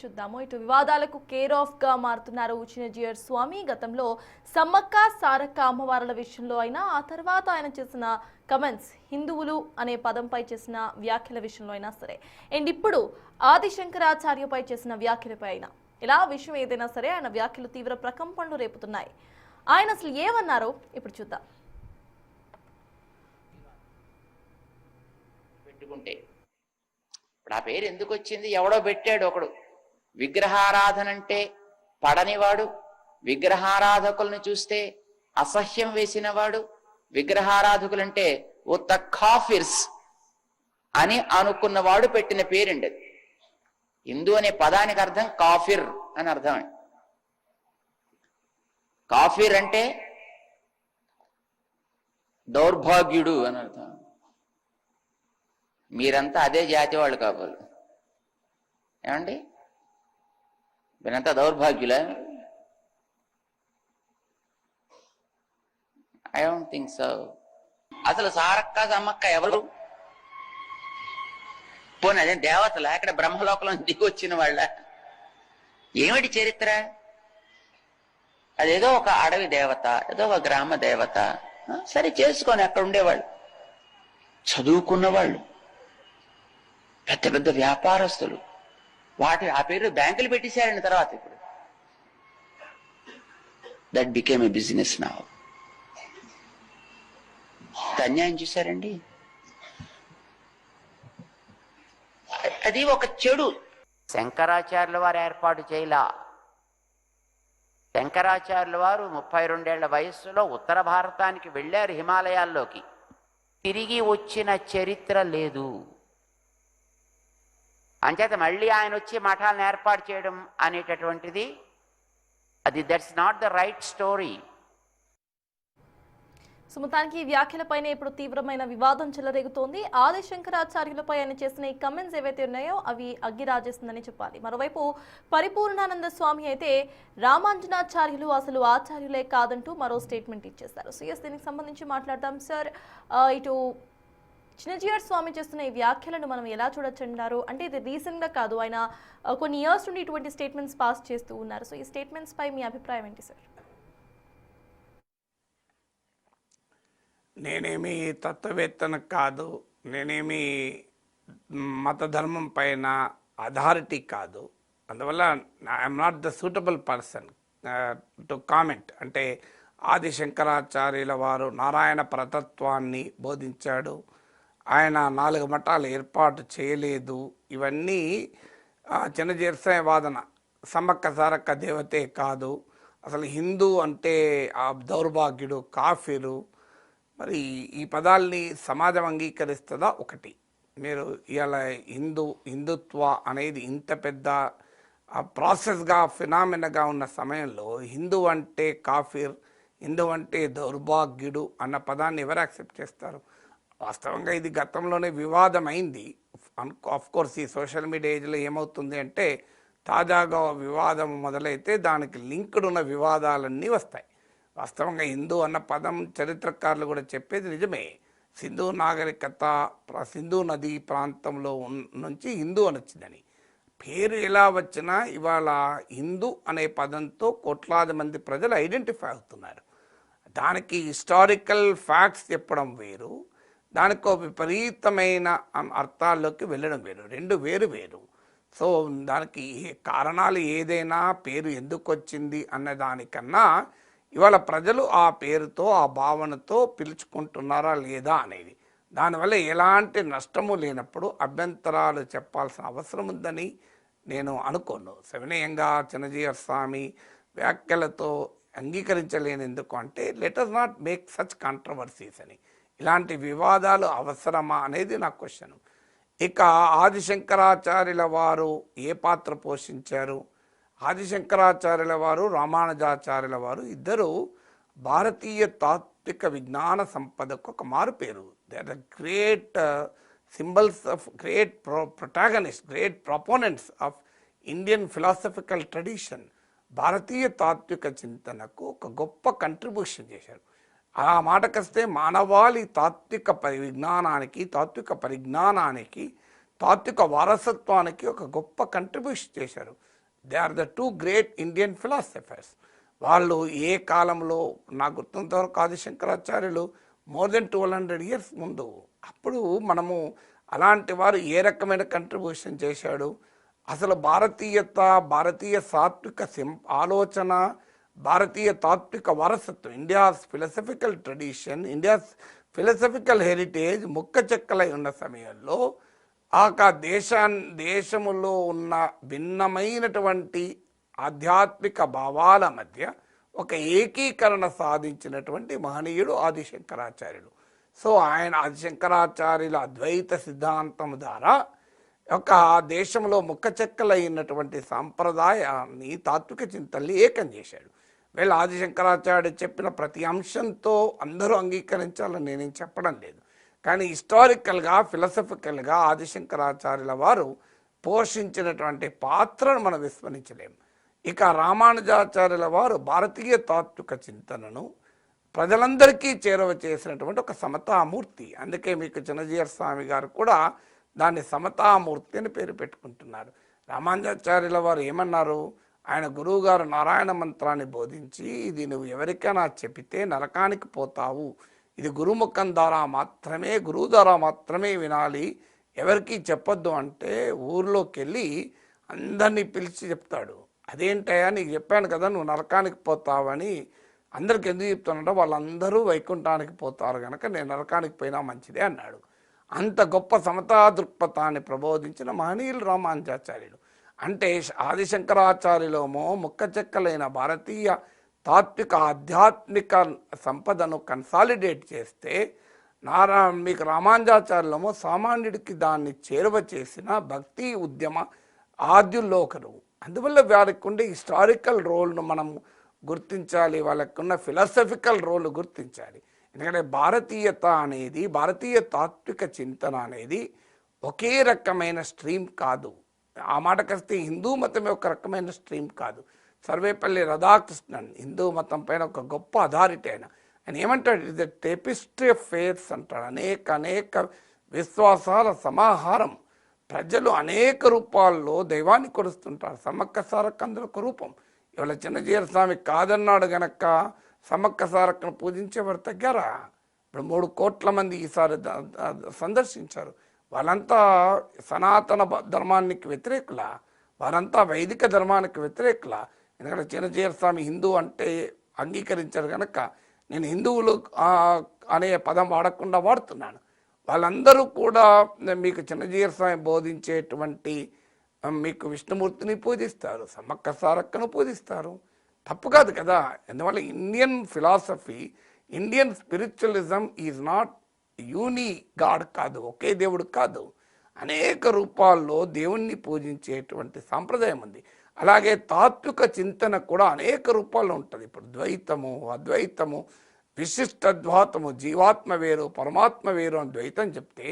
చూద్దాము. ఇటు వివాదాలకు కేర్ ఆఫ్ గా మారుతున్నారు చిన్నజీయర్ స్వామి. గతంలో సమ్మక్క సారక్క అమ్మవార్ల విషయంలో అయినా, ఆ తర్వాత ఆయన చేసిన కమెంట్స్, హిందువులు అనే పదంపై చేసిన వ్యాఖ్యల విషయంలో అయినా సరే, అండ్ ఇప్పుడు ఆదిశంకరాచార్యపై చేసిన వ్యాఖ్యలపై అయినా, ఇలా విషయం ఏదైనా సరే ఆయన వ్యాఖ్యలు తీవ్ర ప్రకంపనలు రేపుతున్నాయి. ఆయన అసలు ఏమన్నారో ఇప్పుడు చూద్దాం. పెట్టుకుంటే ఇప్పుడు ఆ పేరు ఎందుకు వచ్చింది? ఎవడో పెట్టాడు ఒకడు. విగ్రహారాధన అంటే పడనివాడు, విగ్రహారాధకులను చూస్తే అసహ్యం వేసినవాడు, విగ్రహారాధకులంటే ఉత్త కాఫిర్స్ అని అనుకున్నవాడు పెట్టిన పేరండి అది. హిందూ అనే పదానికి అర్థం కాఫిర్ అని అర్థం. కాఫిర్ అంటే దౌర్భాగ్యుడు అని అర్థం. మీరంతా అదే జాతి వాళ్ళు కావాలి. ఏమండి, మీరంతా దౌర్భాగ్యులా? I don't think so. అసలు సారక్క సమ్మక్క ఎవరు? పోనీ అదే దేవతల, అక్కడ బ్రహ్మలోకంలో దిగి వచ్చిన వాళ్ళ? ఏమిటి చరిత్ర? అదేదో ఒక అడవి దేవత, ఏదో ఒక గ్రామ దేవత. సరే చేసుకొని అక్కడ ఉండేవాళ్ళు, చదువుకున్న వాళ్ళు, పెద్ద పెద్ద వ్యాపారస్తులు. ఆ పేరు బ్యాంకులు పెట్టేశారండి. తర్వాత ఇప్పుడు that became a business now. అన్యాయం చూశారండి. అది ఒక చెడు. శంకరాచార్యుల వారు ఏర్పాటు చేయలా. శంకరాచార్యుల వారు 32 ఏళ్ల వయస్సులో ఉత్తర భారతానికి వెళ్ళారు, హిమాలయాల్లోకి. తిరిగి వచ్చిన చరిత్ర లేదు. అంచేత మళ్ళీ ఆయన వచ్చి మఠాలను ఏర్పాటు చేయడం అనేటటువంటిది, that's not the right story. సుమతానికి ఈ వ్యాఖ్యలపైనే ఇప్పుడు తీవ్రమైన వివాదం చెలరేగుతోంది. ఆదిశంకరాచార్యులపై ఆయన చేసిన ఈ కమెంట్స్ ఏవైతే ఉన్నాయో అవి అగ్గి రాజేస్తుందని చెప్పాలి. మరోవైపు పరిపూర్ణానంద స్వామి అయితే రామాంజనాచార్యులు అసలు ఆచార్యులే కాదంటూ మరో స్టేట్మెంట్ ఇచ్చేస్తారు. సో దీనికి సంబంధించి మాట్లాడదాం. సార్, ఇటు చిన్నజీయర్ స్వామి చేస్తున్న ఈ వ్యాఖ్యలను మనం ఎలా చూడొచ్చంటారు? అంటే ఇది రీసెంట్గా కాదు, ఆయన కొన్ని ఇయర్స్ నుండి ఇటువంటి స్టేట్మెంట్స్ పాస్ చేస్తూ ఉన్నారు. సో ఈ స్టేట్మెంట్స్ పై మీ అభిప్రాయం ఏంటి సార్? నేనేమి తత్వవేత్తన కాదు, నేనేమి మత ధర్మం పైన అథారిటీ కాదు. అందువల్ల I'm not the suitable person to comment. అంటే ఆదిశంకరాచార్యుల వారు నారాయణ పరతత్వాన్ని బోధించాడు, ఆయన 4 మఠాలు ఏర్పాటు చేయలేదు. ఇవన్నీ చిన్నజీయర్ వాదన. సమ్మక్క సారక్క దేవతే కాదు, అసలు హిందూ అంటే ఆ దౌర్భాగ్యుడు, కాఫీరు. మరి ఈ పదాల్ని సమాజం అంగీకరిస్తుందా? ఒకటి, మీరు ఇవాళ హిందుత్వ అనేది ఇంత పెద్ద ప్రాసెస్గా, ఫినామినగా ఉన్న సమయంలో హిందూ అంటే కాఫీర్, హిందూ అంటే దౌర్భాగ్యుడు అన్న పదాన్ని ఎవరు యాక్సెప్ట్ చేస్తారు? వాస్తవంగా ఇది గతంలోనే వివాదమైంది. ఆఫ్ కోర్స్ ఈ సోషల్ మీడియా ఏజ్లో ఏమవుతుంది అంటే, తాజాగా వివాదం మొదలైతే దానికి లింక్డ్ ఉన్న వివాదాలన్నీ వస్తాయి. వాస్తవంగా హిందూ అన్న పదం చరిత్రకారులు కూడా చెప్పేది నిజమే. సింధు నాగరికత, సింధు నది ప్రాంతంలో నుంచి హిందూ అని వచ్చిందని. పేరు ఎలా వచ్చినా ఇవాళ హిందూ అనే పదంతో కోట్లాది మంది ప్రజలు ఐడెంటిఫై అవుతున్నారు. దానికి హిస్టారికల్ ఫ్యాక్ట్స్ చెప్పడం వేరు, దానికి విపరీతమైన అర్థాల్లోకి వెళ్ళడం వేరు. రెండు వేరు వేరు. సో దానికి కారణాలు ఏదైనా, పేరు ఎందుకు వచ్చింది అన్న దానికన్నా ఇవాళ ప్రజలు ఆ పేరుతో, ఆ భావనతో పిలుచుకుంటున్నారా లేదా అనేది, దానివల్ల ఎలాంటి నష్టము లేనప్పుడు అభ్యంతరాలు చెప్పాల్సిన అవసరం ఉందని నేను అనుకోను. సవినయంగా చిన్నజీయర్ స్వామి వ్యాఖ్యలతో అంగీకరించలేని ఎందుకు అంటే, let us not make such controversies అని. ఇలాంటి వివాదాలు అవసరమా అనేది నా క్వశ్చన్. ఇక ఆదిశంకరాచార్యుల వారు ఏ పాత్ర పోషించారు? ఆదిశంకరాచార్యుల వారు, రామానుజాచార్యుల వారు ఇద్దరు భారతీయ తాత్విక విజ్ఞాన సంపదకు ఒక మారుపేరు. They are the great symbols of, great protagonist, great proponents of Indian philosophical tradition. భారతీయ తాత్విక చింతనకు ఒక గొప్ప కంట్రిబ్యూషన్ చేశారు. ఆ మాటకొస్తే మానవాళి తాత్విక విజ్ఞానానికి, తాత్విక పరిజ్ఞానానికి, తాత్విక వారసత్వానికి ఒక గొప్ప కంట్రిబ్యూషన్ చేశారు. They are the two great Indian philosophers. వాళ్ళు ఏ కాలంలో, నాకు గుర్తున్నంత వరకు ఆదిశంకరాచార్యులు మోర్ దెన్ 1200 years ముందు. అప్పుడు మనము అలాంటి వారు ఏ రకమైన కంట్రిబ్యూషన్ చేశాడు, అసలు భారతీయత, భారతీయ సాత్విక ఆలోచన, భారతీయ తాత్విక వారసత్వం, ఇండియాస్ ఫిలసఫికల్ ట్రెడిషన్, ఇండియాస్ ఫిలసఫికల్ హెరిటేజ్ ముక్క చెక్కలై ఉన్న సమయంలో ఆ దేశములో ఉన్న భిన్నమైనటువంటి ఆధ్యాత్మిక భావాల మధ్య ఒక ఏకీకరణ సాధించినటువంటి మహనీయుడు ఆదిశంకరాచార్యులు. సో ఆయన ఆదిశంకరాచార్యుల అద్వైత సిద్ధాంతం ద్వారా ఒక దేశంలో ముక్క చెక్కలైనటువంటి సాంప్రదాయాన్ని, తాత్విక చింతల్ని ఏకం చేశాడు. వీళ్ళు ఆదిశంకరాచార్యుడు చెప్పిన ప్రతి అంశంతో అందరూ అంగీకరించాలని నేనేం చెప్పడం లేదు, కానీ హిస్టారికల్గా, ఫిలసఫికల్గా ఆదిశంకరాచార్యుల వారు పోషించినటువంటి పాత్రను మనం విస్మరించలేము. ఇక రామానుజాచార్యుల వారు భారతీయ తాత్విక చింతనను ప్రజలందరికీ చేరువ చేసినటువంటి ఒక సమతామూర్తి. అందుకే మీకు చిన్నజీయర్ స్వామి గారు కూడా దాన్ని సమతామూర్తి అని పేరు పెట్టుకుంటున్నారు. రామానుజాచార్యుల వారు ఏమన్నారు, ఆయన గురువు గారు నారాయణ మంత్రాన్ని బోధించి, ఇది నువ్వు ఎవరికైనా చెబితే నరకానికి పోతావు, ఇది గురుముఖం ద్వారా మాత్రమే, గురువు ద్వారా మాత్రమే వినాలి, ఎవరికి చెప్పొద్దు అంటే ఊర్లోకి వెళ్ళి అందరినీ పిలిచి చెప్తాడు. అదేంటయ్యా, నీకు చెప్పాను కదా నువ్వు నరకానికి పోతావని. అందరికి ఎందుకు చెప్తానంటే వాళ్ళందరూ వైకుంఠానికి పోతారు కనుక నేను నరకానికి పోయినా మంచిదే అన్నాడు. అంత గొప్ప సమతా దృక్పథాన్ని ప్రబోధించిన మహనీయులు రామానుజాచార్యులు. అంటే ఆదిశంకరాచార్యులేమో ముక్క చెక్కలైన భారతీయ తాత్విక ఆధ్యాత్మిక సంపదను కన్సాలిడేట్ చేస్తే, మీకు రామానుజాచార్యులేమో సామాన్యుడికి దాన్ని చేరువ చేసిన భక్తి ఉద్యమ ఆద్యుల్లో ఒకరు. అందువల్ల వారికి ఉండే హిస్టారికల్ రోల్ను మనం గుర్తించాలి, వాళ్ళకు ఉన్న ఫిలాసఫికల్ రోల్ గుర్తించాలి. ఎందుకంటే భారతీయత అనేది, భారతీయ తాత్విక చింతన అనేది ఒకే రకమైన స్ట్రీమ్ కాదు. ఆ మాటకొస్తే హిందూ మతమే ఒక రకమైన స్ట్రీమ్ కాదు. సర్వేపల్లి రాధాకృష్ణన్ హిందూ మతం పైన ఒక గొప్ప అథారిటీ ఆయన ఏమంటాడు, ఇది టెపిస్ట్రీ ఆఫ్ ఫేత్స్ అంటాడు. అనేక విశ్వాసాల సమాహారం. ప్రజలు అనేక రూపాల్లో దైవాన్ని కొలుస్తుంటారు. సమ్మక్క సారక్క అందులో ఒక రూపం. ఇవాళ చిన్నజీయర్ స్వామి కాదన్నాడు గనక సమ్మక్క సారక్కను పూజించేవారు తగ్గారా? ఇప్పుడు 3 కోట్ల మంది ఈసారి సందర్శించారు. వాళ్ళంతా సనాతన ధర్మానికి వ్యతిరేకులా? వారంతా వైదిక ధర్మానికి వ్యతిరేకులా? ఎందుకంటే చిన్నజీయర్ స్వామి హిందూ అంటే అంగీకరించారు కనుక నేను హిందువులు అనే పదం వాడకుండా వాడుతున్నాను. వాళ్ళందరూ కూడా మీకు చిన్నజీయర్ స్వామి బోధించేటువంటి మీకు విష్ణుమూర్తిని పూజిస్తారు, సమ్మక్క సారక్కను పూజిస్తారు. తప్పు కాదు కదా. అందువల్ల Indian philosophy, Indian spiritualism is not uni God కాదు, ఒకే దేవుడు కాదు. అనేక రూపాల్లో దేవుణ్ణి పూజించేటువంటి సాంప్రదాయం ఉంది. అలాగే తాత్విక చింతన కూడా అనేక రూపాల్లో ఉంటుంది. ఇప్పుడు ద్వైతము, అద్వైతము, విశిష్టద్వైతము, జీవాత్మ వేరు పరమాత్మ వేరు అని ద్వైతం చెప్తే,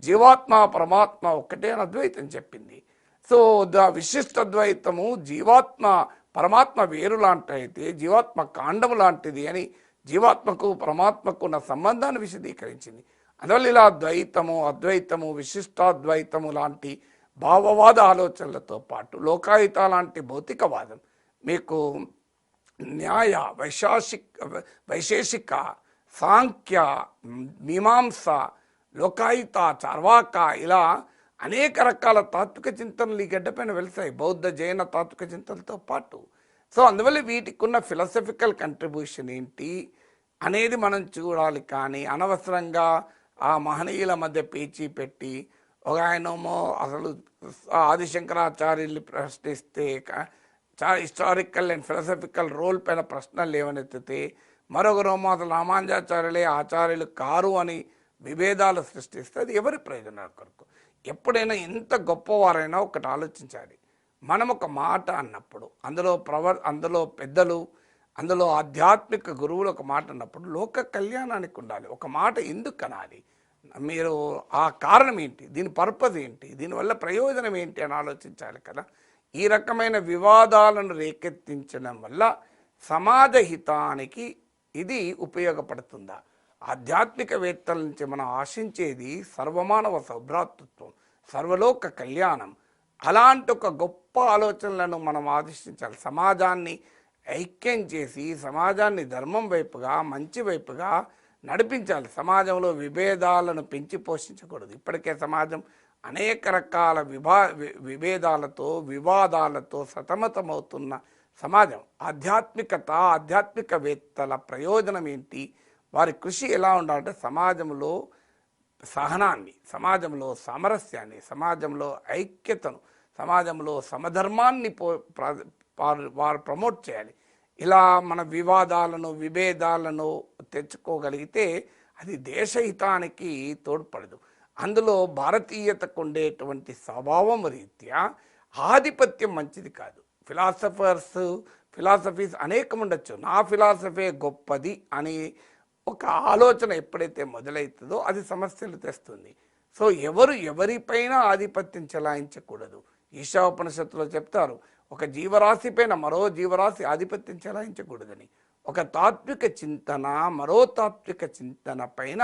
జీవాత్మ పరమాత్మ ఒక్కటే అని అద్వైతం చెప్పింది. సో విశిష్టద్వైతము జీవాత్మ పరమాత్మ వేరు లాంటిదైతే జీవాత్మ కాండము లాంటిది అని జీవాత్మకు పరమాత్మకు ఉన్న సంబంధాన్ని విశదీకరించింది. అందువల్ల ఇలా ద్వైతము, అద్వైతము, విశిష్టాద్వైతము లాంటి భావవాద ఆలోచనలతో పాటు లోకాయుత లాంటి భౌతికవాదం, మీకు న్యాయ, వైశేషిక, సాంఖ్య, మీమాంస, లోకాయుత, చార్వాక, ఇలా అనేక రకాల తాత్విక చింతనలు ఈ గడ్డపైన వెళ్తాయి, బౌద్ధ జైన తాత్విక చింతనలతో పాటు. సో అందువల్ల వీటికి ఉన్న ఫిలాసఫికల్ కంట్రిబ్యూషన్ ఏంటి అనేది మనం చూడాలి. కానీ అనవసరంగా ఆ మహనీయుల మధ్య పేచీ పెట్టి, ఒక ఆయనేమో అసలు ఆదిశంకరాచార్యుల్ని ప్రశ్నిస్తే హిస్టారికల్ అండ్ ఫిలాసఫికల్ రోల్ పైన ప్రశ్నలు లేవనెత్తితే, మరొకరేమో అసలు రామానుజాచార్యులే ఆచార్యులు కారు అని విభేదాలు సృష్టిస్తే అది ఎవరి ప్రయోజనాల కొరకు? ఎప్పుడైనా ఎంత గొప్పవారైనా ఒకటి ఆలోచించాలి. మనం ఒక మాట అన్నప్పుడు అందులో పెద్దలు, అందులో ఆధ్యాత్మిక గురువులు ఒక మాట అన్నప్పుడు లోక కళ్యాణానికి ఉండాలి. ఒక మాట ఎందుకు అనాలి, మీరు ఆ కారణం ఏంటి, దీని పర్పస్ ఏంటి, దీనివల్ల ప్రయోజనం ఏంటి అని ఆలోచించాలి కదా. ఈ రకమైన వివాదాలను రేకెత్తించడం వల్ల సమాజ హితానికి ఇది ఉపయోగపడుతుందా? ఆధ్యాత్మికవేత్తల నుంచి మనం ఆశించేది సర్వమానవ సౌభ్రాతృత్వం, సర్వలోక కళ్యాణం. అలాంటి ఒక గొప్ప ఆలోచనలను మనం ఆవిష్టించాలి. సమాజాన్ని ఐక్యం చేసి సమాజాన్ని ధర్మం వైపుగా, మంచి వైపుగా నడిపించాలి. సమాజంలో విభేదాలను పెంచి పోషించకూడదు. ఇప్పటికే సమాజం అనేక రకాల విభేదాలతో, వివాదాలతో సతమతమవుతున్న సమాజం. ఆధ్యాత్మికవేత్తల ప్రయోజనం ఏంటి, వారి కృషి ఎలా ఉండాలంటే సమాజంలో సహనాన్ని, సమాజంలో సామరస్యాన్ని, సమాజంలో ఐక్యతను, సమాజంలో సమధర్మాన్ని వారు ప్రమోట్ చేయాలి. ఇలా మన విభేదాలను తెచ్చుకోగలిగితే అది దేశహితానికి తోడ్పడదు. అందులో భారతీయతకు ఉండేటువంటి స్వభావం రీత్యా ఆధిపత్యం మంచిది కాదు. ఫిలాసఫీస్ అనేకం ఉండొచ్చు. నా ఫిలాసఫీ గొప్పది అని ఒక ఆలోచన ఎప్పుడైతే మొదలవుతుందో అది సమస్యలు తెస్తుంది. సో ఎవరిపైన ఆధిపత్యం చెలాయించకూడదు. ఈశాోపనిషత్తులో చెప్తారు, ఒక జీవరాశి పైన మరో జీవరాశి ఆధిపత్యం చెలాయించకూడదని. ఒక తాత్విక చింతన మరో తాత్విక చింతన పైన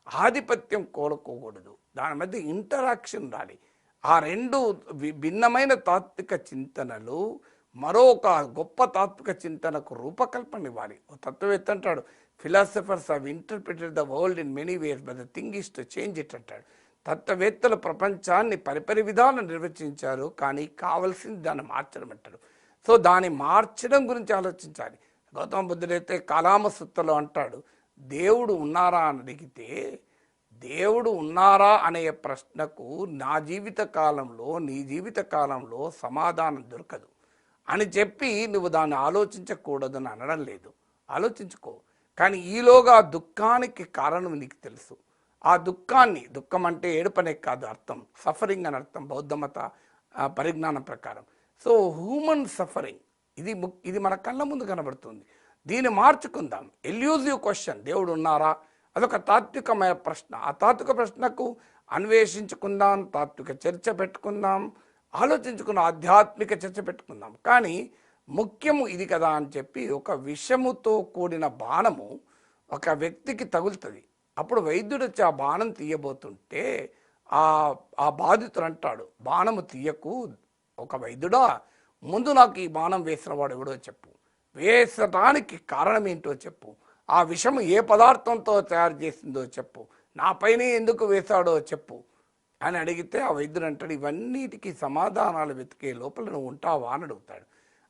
ఆధిపత్యం కోరుకోకూడదు. దాని మధ్య ఇంటరాక్షన్ ఉండాలి. ఆ రెండు భిన్నమైన తాత్విక చింతనలు మరొక గొప్ప తాత్విక చింతనకు రూపకల్పన ఇవ్వాలి. తత్వవేత్త అంటాడు, philosophers have interpreted the world in many ways but the thing is to change it అంటాడు. తత్వవేత్తలు ప్రపంచాన్ని పరిపరి విధాలు నిర్వచించారు, కానీ కావలసింది దాన్ని మార్చడం అంటాడు. సో దాన్ని మార్చడం గురించి ఆలోచించాలి. గౌతమ బుద్ధుడైతే కాలామసూత్రలో అంటాడు, దేవుడు ఉన్నారా అని అడిగితే, దేవుడు ఉన్నారా అనే ప్రశ్నకు నా జీవిత కాలంలో నీ జీవిత కాలంలో సమాధానం దొరకదు అని చెప్పి నువ్వు దాన్ని ఆలోచించకూడదని అనడం లేదు. ఆలోచించుకో, కానీ ఈలోగా దుఃఖానికి కారణం నీకు తెలుసు. ఆ దుఃఖం అంటే ఏడుపనే కాదు అర్థం, సఫరింగ్ అని అర్థం బౌద్ధమత పరిజ్ఞానం ప్రకారం. సో హ్యూమన్ సఫరింగ్ ఇది మన కళ్ళ ముందు కనబడుతుంది. దీన్ని మార్చుకుందాం. ఎల్యూజివ్ క్వశ్చన్, దేవుడు ఉన్నారా, అదొక తాత్వికమైన ప్రశ్న. ఆ తాత్విక ప్రశ్నకు అన్వేషించుకుందాం, తాత్విక చర్చ పెట్టుకుందాం, ఆలోచించుకున్న ఆధ్యాత్మిక చర్చ పెట్టుకుందాం. కానీ ముఖ్యము ఇది కదా అని చెప్పి ఒక విషముతో కూడిన బాణము ఒక వ్యక్తికి తగులుతుంది. అప్పుడు వైద్యుడు వచ్చి ఆ బాణం తీయబోతుంటే ఆ బాధితుడు అంటాడు, బాణము తీయకు, ఒక వైద్యుడా ముందు నాకు ఈ బాణం వేసిన వాడు ఎవడో చెప్పు, వేసడానికి కారణం ఏంటో చెప్పు, ఆ విషము ఏ పదార్థంతో తయారు చేసిందో చెప్పు, నా పైన ఎందుకు వేశాడో చెప్పు అని అడిగితే ఆ వైద్యుడు అంటాడు, ఇవన్నిటికీ సమాధానాలు వెతికే లోపల నువ్వు ఉంటావా అని అడుగుతాడు.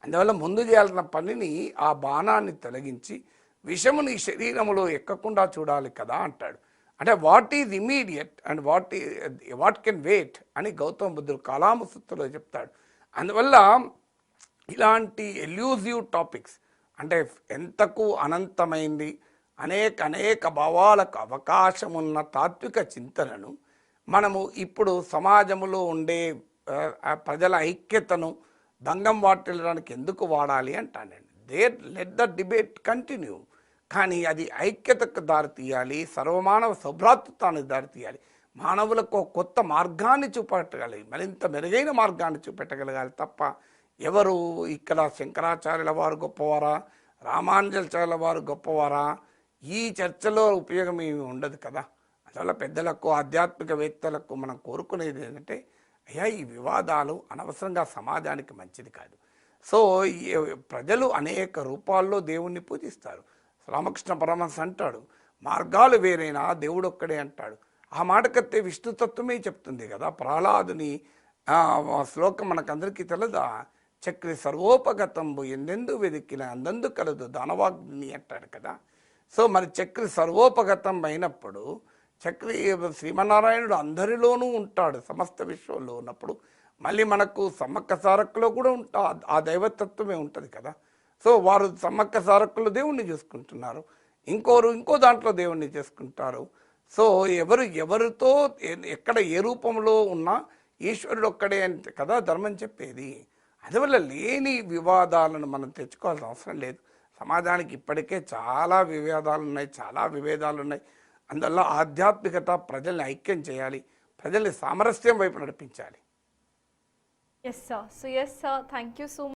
అందువల్ల ముందు చేయాల్సిన పనిని ఆ బాణాన్ని తొలగించి విషము నీ శరీరంలో ఎక్కకుండా చూడాలి కదా అంటాడు. అంటే what is immediate and what can wait అని గౌతమ బుద్ధుడు కాలామసూత్రలో చెప్తాడు. అందువల్ల ఇలాంటి ఎల్యూజివ్ టాపిక్స్, అంటే ఎంతకు అనంతమైంది, అనేక భావాలకు అవకాశం ఉన్న తాత్విక చింతనను మనము ఇప్పుడు సమాజంలో ఉండే ప్రజల ఐక్యతను భంగం వాటిల్లడానికి ఎందుకు వాడాలి అంటానండి. లెట్ ద డిబేట్ కంటిన్యూ, కానీ అది ఐక్యతకు దారితీయాలి, సర్వమానవ సౌభ్రాతృత్వానికి దారితీయాలి, మానవులకు కొత్త మార్గాన్ని చూపెట్టగలిగి మరింత మెరుగైన మార్గాన్ని చూపెట్టగలగాలి తప్ప ఎవరు ఇక్కడ శంకరాచార్యుల వారు గొప్పవారా, రామానుజాచార్యుల వారు గొప్పవారా, ఈ చర్చలో ఉపయోగం ఏమి ఉండదు కదా. అందువల్ల పెద్దలకు ఆధ్యాత్మికవేత్తలకు మనం కోరుకునేది ఏంటంటే, అయ్యా ఈ వివాదాలు అనవసరంగా సమాజానికి మంచిది కాదు. సో ప్రజలు అనేక రూపాల్లో దేవుణ్ణి పూజిస్తారు. రామకృష్ణ పరమహంస అంటాడు, మార్గాలు వేరైనా దేవుడు ఒక్కడే అంటాడు. ఆ మాటకత్తే విష్ణుతత్వమే చెప్తుంది కదా. ప్రహ్లాదుని శ్లోకం మనకందరికీ తెలదా, చక్రి సర్వోపగతంబు ఎందెందు వెదికిన అందందు కలదు దానవాగ్ని అంటాడు కదా. సో మరి చక్రి సర్వోపగతం అయినప్పుడు చక్రి శ్రీమన్నారాయణుడు అందరిలోనూ ఉంటాడు, సమస్త విశ్వంలో ఉన్నప్పుడు మళ్ళీ మనకు సమ్మక్క సారక్కులో కూడా ఆ దైవతత్వమే ఉంటుంది కదా. సో వారు సమ్మక్క సారక్కులు దేవుణ్ణి చూసుకుంటున్నారు, ఇంకో దాంట్లో దేవుణ్ణి చేసుకుంటారు. సో ఎవరితో ఎక్కడ ఏ రూపంలో ఉన్నా ఈశ్వరుడు ఒక్కడే అంటే కదా ధర్మం చెప్పేది. అందువల్ల లేని వివాదాలను మనం తెచ్చుకోవాల్సిన అవసరం లేదు. సమాజానికి ఇప్పటికే చాలా విభేదాలు ఉన్నాయి. అందువల్ల ఆధ్యాత్మికత ప్రజల్ని ఐక్యం చేయాలి, ప్రజల్ని సామరస్యం వైపు నడిపించాలి. Yes, sir. So, yes, sir. Thank you so much.